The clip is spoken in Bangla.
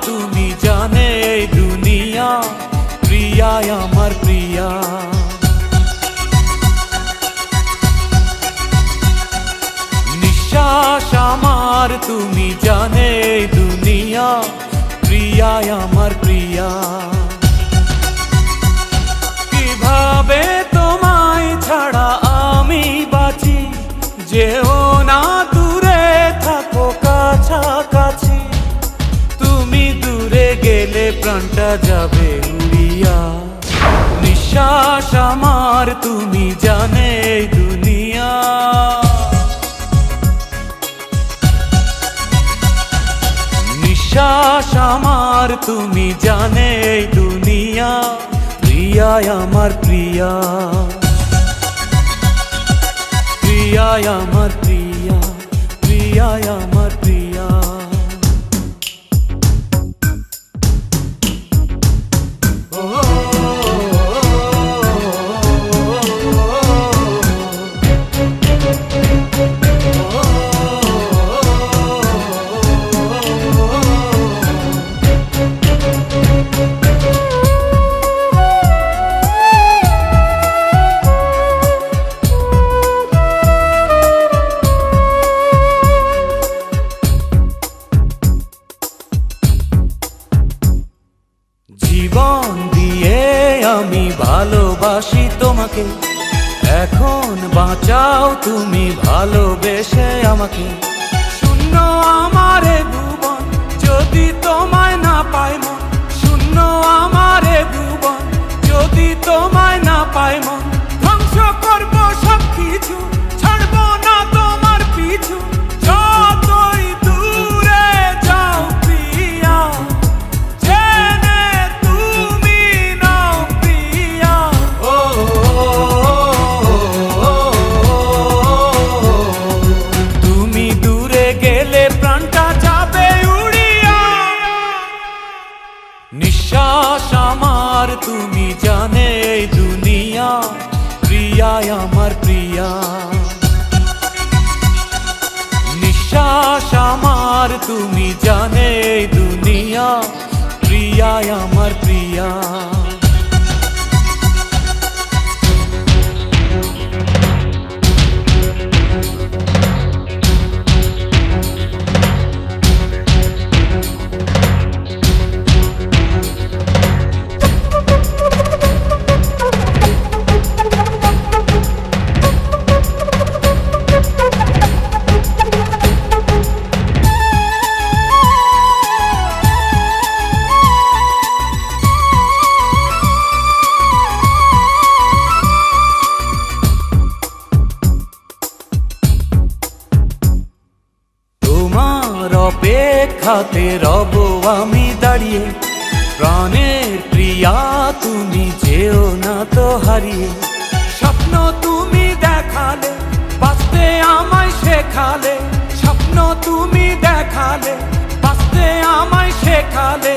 তুমি জানে এই দুনিয়া, প্রিয়া আমার প্রিয়া। নিঃশ্বাস আমার তুমি জানে এই দুনিয়া, প্রিয়া আমার প্রিয়া। কিভাবে তোমায় ছাড়া আমি বাঁচি, যেও না দূরে থাকো কাছাকাছি। তুমি দূরে গেলে প্রাণটা যাবে উড়িয়া। নিঃশ্বাস আমার তুমি জানে এই দুনিয়া। নিঃশ্বাস আমার তুমি জানে এই দুনিয়া, প্রিয়া আমার প্রিয়া। প্রিয়া আমার প্রিয়া, প্রিয়া আমার প্রিয়া। জীবন দিয়ে আমি ভালোবাসি তোমাকে, এখন বাঁচাও তুমি ভালোবেসে আমাকে। শূন্য আমারে ভুবন যদি তোমায় না পাই মন, শূন্য আমারে ভুবন যদি তোমায় না পাই মন। ধ্বংস করব সব কিছু, ছাড়বো না তোমার পিছু, যতই দূরে যাও প্রিয়া, জেনে তুমি নাও প্রিয়া। ও তুমি দূরে গেলে প্রাণটা যাবে উড়িয়া। নিঃশ্বাস আমার তুমি জানে এই দুনিয়া, প্রিয়া আমার প্রিয়া। নিঃশ্বাস আমার তুমি জানে এই দুনিয়া, প্রিয়া আমার প্রিয়া। অপেক্ষাতে রব আমি দাঁড়িয়ে, প্রাণের প্রিয়া তুমি যেও না তো হারিয়ে। স্বপ্ন তুমি দেখালে, বাঁচতে আমায় শেখালে। স্বপ্ন তুমি দেখালে, বাঁচতে আমায় শেখালে।